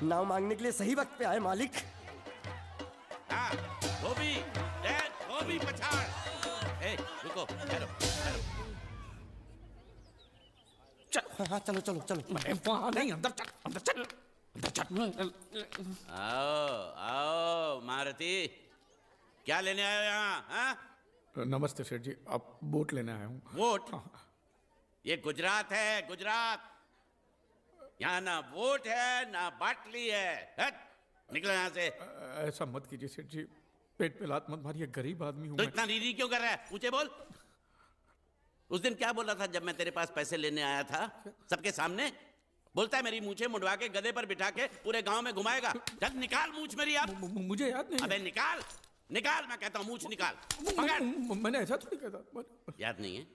नाव मांगने के लिए सही वक्त पे आए मालिक। हाँ, धोबी पछाड़। ए, रुको, ठहरो, ठहरो। चल, हाँ, चलो चलो चलो। वहाँ नहीं, अंदर चल, अंदर चल, अंदर चल। आओ आओ मारुति, क्या लेने आए हो यहाँ? हाँ? नमस्ते सेठ जी, आप बोट लेने आया हूँ। वोट? ये गुजरात है, गुजरात। यहाँ ना वोट है ना बाटली है। हट, निकलो यहाँ से। ऐसा मत कीजिए सेठ जी, पेट पे लात मत मारिए, गरीब आदमी हूँ तो मैं। इतना रीरी क्यों कर रहा है? ऊंचे बोल। उस दिन क्या बोला था जब मैं तेरे पास पैसे लेने आया था सबके सामने? बोलता है मेरी मूछें मुंडवा के गधे पर बिठा के पूरे गांव में घुमाएगा। चल निकाल मूछ मेरी अब। मुझे याद नहीं। अबे निकाल, निकाल, मैं कहता हूँ मूछ निकाल। पकड़। मैंने ऐसा थोड़ी कहा था। याद नहीं है?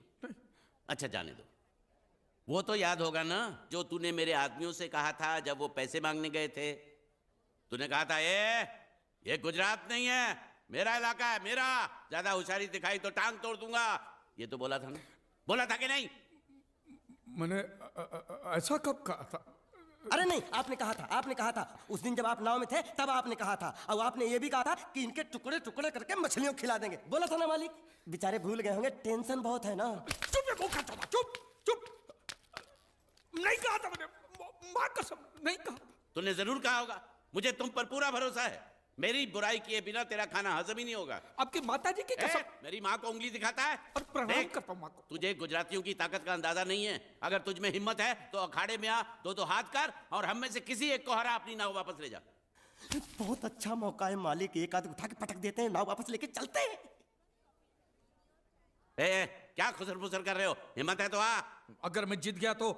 अच्छा जाने दो। वो तो याद होगा ना जो तूने मेरे आदमियों से कहा था जब वो पैसे मांगने गए थे। तूने कहा था ये गुजरात नहीं है, मेरा इलाका है, मेरा। ज्यादा होशियारी दिखाई तो टांग तोड़ दूंगा। ये तो बोला था ना? बोला था कि नहीं? मैंने ऐसा कब कहा था? अरे नहीं, आपने कहा था उस दिन जब आप नाव में थे तब आपने कहा था। और आपने ये भी कहा था कि इनके टुकड़े टुकड़े करके मछलियों खिला देंगे। बोला था ना मालिक? बेचारे भूल गए होंगे, टेंशन बहुत है ना। चुप चुप, नहीं कहा था मैंने, मां कसम नहीं कहा। तूने जरूर कहा होगा। मुझे तुम पर पूरा भरोसा है। मेरी बुराई किए बिना तेरा खाना हजम ही नहीं होगा। आपकी माता जी की कसम। मेरी माँ को उंगली दिखाता है और प्रणाम करता हूँ माँ को। तुझे गुजरातियों की ताकत का अंदाजा नहीं है। अगर तुझ में हिम्मत है तो अखाड़े में आ, दो हाथ कर और हम में से किसी एक को हरा, अपनी नाव वापस ले जा। बहुत अच्छा मौका है मालिक, एक आध उठा के पटक देते हैं, नाव वापस लेके चलते हैं। क्या खुसर फुसर कर रहे हो? हिम्मत है तो आ। अगर मैं जीत गया तो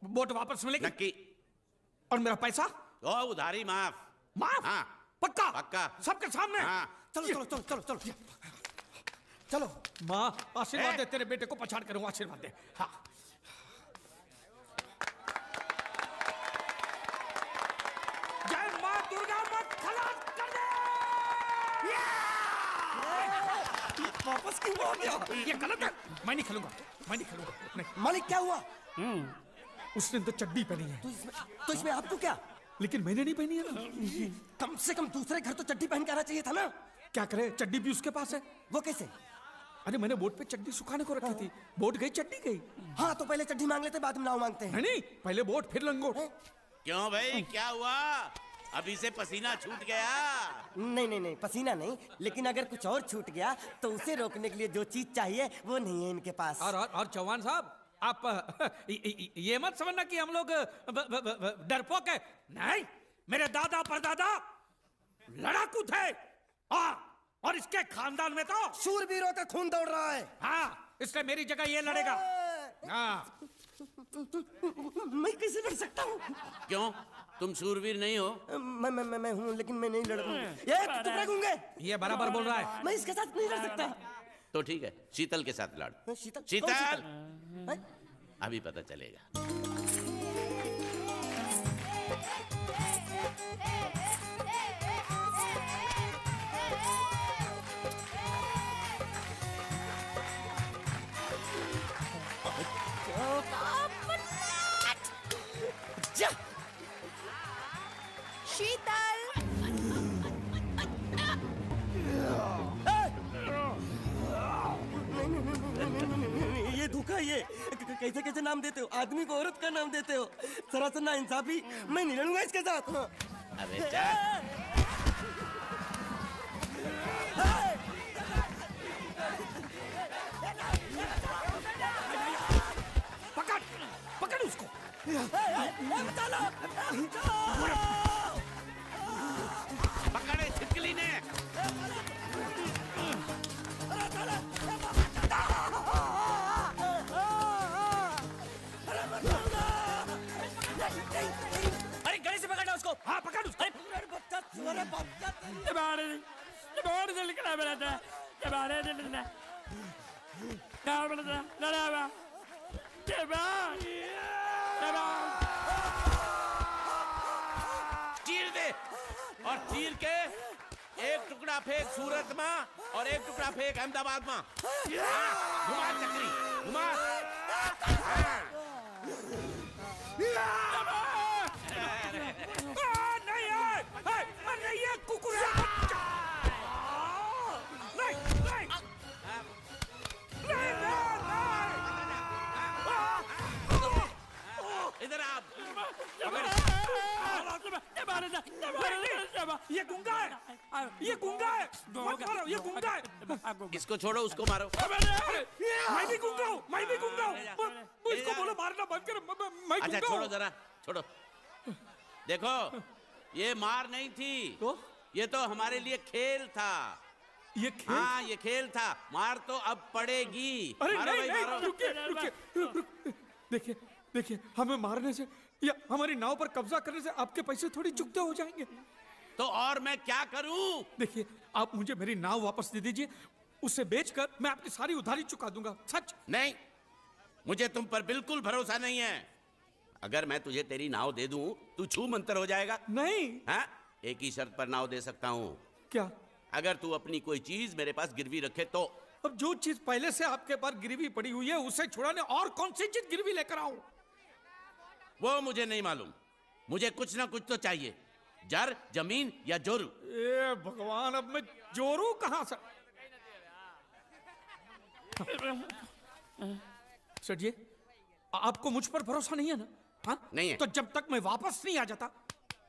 बोट वापस मिलेगी? नक्की। और मेरा पैसा? ओ उधारी माफ। माफ? हाँ पक्का? पक्का, सबके सामने? हाँ। चलो चलो चलो चलो चलो चलो। माँ आशीर्वाद दे, तेरे बेटे को पछाड़ करूँ, आशीर्वाद दे। हाँ। जय माँ दुर्गा, मत खलास कर दे। वापस क्यों आ गया? ये गलत है, मैं नहीं खेलूंगा, मैं नहीं खेलूंगा। नहीं। मालिक क्या हुआ? उसने तो चड्डी पहनी है। तो इसमें आपको क्या? लेकिन मैंने नहीं पहनी है ना। कम से कम दूसरे घर तो चड्डी पहन के आना चाहिए था ना। क्या करे, चड्डी भी उसके पास है। वो कैसे? अरे मैंने बोट पे चड्डी सुखाने को रखी थी, बोट गई, चड्डी गई। हाँ तो पहले चड्डी मांग लेते, बाद में नाव मांगते हैं। नहीं, पहले बोट फिर लंगोट। क्यों भाई, क्या हुआ? अभी से पसीना छूट गया? नहीं नहीं नहीं, पसीना नहीं, लेकिन अगर कुछ और छूट गया तो उसे रोकने के लिए जो चीज चाहिए वो नहीं है इनके पास। और चौहान साहब, आप ये मत समझना कि हम लोग डरपोक है। नहीं, मेरे दादा परदादा लड़ाकू थे। और इसके खानदान में तो शूरवीरों का खून दौड़ रहा है। हाँ, इसलिए मेरी जगह ये लड़ेगा। हाँ। मैं कैसे लड़ सकता हूँ? क्यों, तुम शूरवीर नहीं हो? मैं हूँ, लेकिन मैं नहीं लड़ूंगा। ये टुकड़े गूंगे। ये बराबर बोल रहा है। मैं इसके साथ नहीं लड़ सकता। तो ठीक है, शीतल के साथ लड़। शीतल? शीतल, अभी पता चलेगा। शीतल, ये धोखा। ये कैसे कैसे नाम देते हो? आदमी को औरत का नाम देते हो, सरासर ना इंसाफी। मैं नहीं लड़ूंगा इसके साथ। अबे जा। पकड़, पकड़ उसको। पकड़े छिपकली ने। अरे गले से पकड़ना उसको। हाँ पकड़ उसको। चीर दे, और चीर के एक टुकड़ा फेंक सूरत में और एक टुकड़ा फेंक अहमदाबाद में। घुमा चक्री, घुमा। इधर आप। ये गुंगा है, ये गुंगा है, मत मारो, ये गुंगा है। इसको छोड़ो, उसको मारो। मैं भी गुंगा हूँ, मैं भी गुंगा हूँ। इसको बोलो मारना बंद करो, मैं अच्छा गुंगा छोड़ो हूँ। जरा, छोड़ो। देखो, ये मार नहीं थी, तो? ये तो हमारे लिए खेल था। ये खेल? हाँ, ये खेल था। मार तो अब पड़ेगी। अरे मारो नहीं भाई, नहीं, मारो। रुकिए रुकिए, देखिए देखिए, हमें मारने से या हमारी नाव पर कब्जा करने से आपके पैसे थोड़ी चुकते हो जाएंगे। तो और मैं क्या करूं? देखिए, आप मुझे मेरी नाव वापस दे दीजिए, उसे बेचकर मैं आपकी सारी उधारी चुका दूंगा, सच। नहीं, मुझे तुम पर बिल्कुल भरोसा नहीं है। अगर मैं तुझे तेरी नाव दे दूं, तू छू मंतर हो जाएगा। नहीं। हाँ, एक ही शर्त पर नाव दे सकता हूँ। क्या? अगर तू अपनी कोई चीज मेरे पास गिरवी रखे तो। अब जो चीज पहले से आपके पास गिरवी पड़ी हुई है उसे छुड़ाने और कौन सी चीज गिरवी लेकर आऊं? वो मुझे नहीं मालूम। मुझे कुछ ना कुछ तो चाहिए, जर, जमीन या जोरू। ए भगवान, अब मैं जोरू कहां से? सर जी, आपको मुझ पर भरोसा नहीं है ना? हाँ? नहीं है। तो जब तक मैं वापस नहीं आ जाता,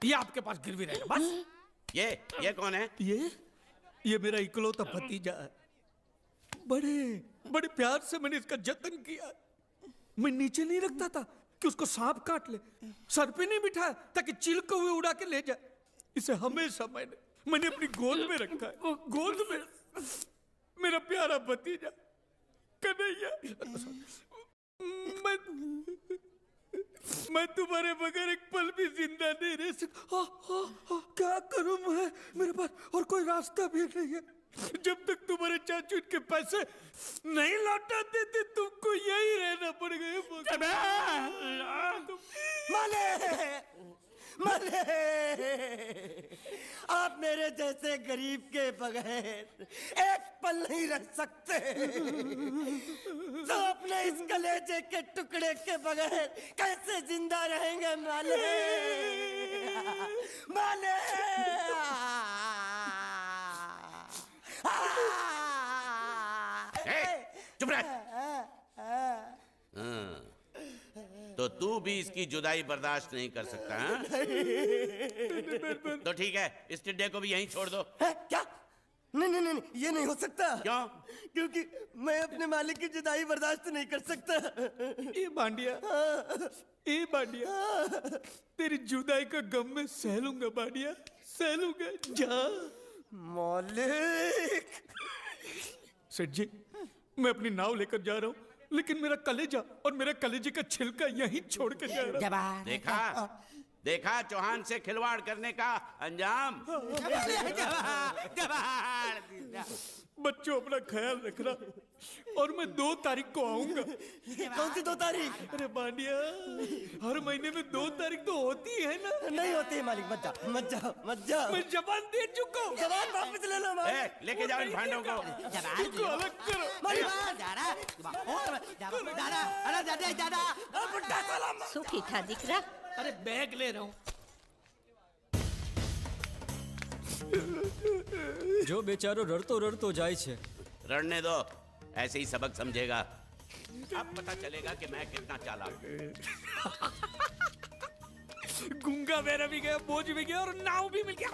ये आपके पास गिरवी रहेगा बस। ये कौन है? ये मेरा इकलौता भतीजा है। बड़े बड़े प्यार से मैंने इसका जतन किया। मैं नीचे नहीं रखता था कि उसको सांप काट ले, सर पे नहीं बिठाया ताकि चील को हुए उड़ा के ले जाए। इसे हमेशा मैंने अपनी गोद में रखा है, गोद में। मेरा प्यारा भतीजा कन्हैया, मैं तुम्हारे बगैर एक पल भी जिंदा नहीं रह सकता। क्या करूं मैं? मेरे पास और कोई रास्ता भी नहीं है। जब तक तुम्हारे चाचू इनके पैसे नहीं लौटा देते, तुमको यही रहना पड़ेगा। माले, माले, आप मेरे जैसे गरीब के बगैर एक पल नहीं रह सकते। तो अपने इस कलेजे के टुकड़े के बगैर कैसे जिंदा रहेंगे माले? माले, चुप रह। तो तू भी इसकी जुदाई बर्दाश्त नहीं कर सकता, हाँ? तो ठीक है, इस टिड्डे को भी यहीं छोड़ दो। क्या? नहीं नहीं नहीं, ये नहीं हो सकता। क्यों? क्योंकि मैं अपने मालिक की जुदाई बर्दाश्त नहीं कर सकता। ए बांडिया, तेरी जुदाई का गम मैं सह लूंगा बांडिया, सह लूंगा। जा मालिक। सेठ जी, मैं अपनी नाव लेकर जा रहा हूँ, लेकिन मेरा कलेजा और मेरे कलेजे का छिलका यहीं छोड़ के जा रहा हूँ। देखा चौहान से खिलवाड़ करने का अंजाम। बच्चों, अपना ख्याल रखना, और मैं 2 तारीख को आऊंगा। कौन सी 2 तारीख? अरे बांडिया, हर महीने में 2 तारीख तो होती है ना? नहीं होती है मालिक, मत जाओ, मत जाओ, मत जाओ। मैं जबान दे चुका हूँ। जबान वापस ले लो मालिक। लेके जाओ इन भांडों को। इनको अलग करो। सुखी था दिकरा। अरे बैग ले रहा हूँ। जो बेचारो रड़तो रड़तो जाए छे। रड़ने दो, ऐसे ही सबक समझेगा। अब पता चलेगा कि मैं कितना चालाक हूं। गुंगा मेरा भी गया, बोझ भी गया और नाव भी मिल गया।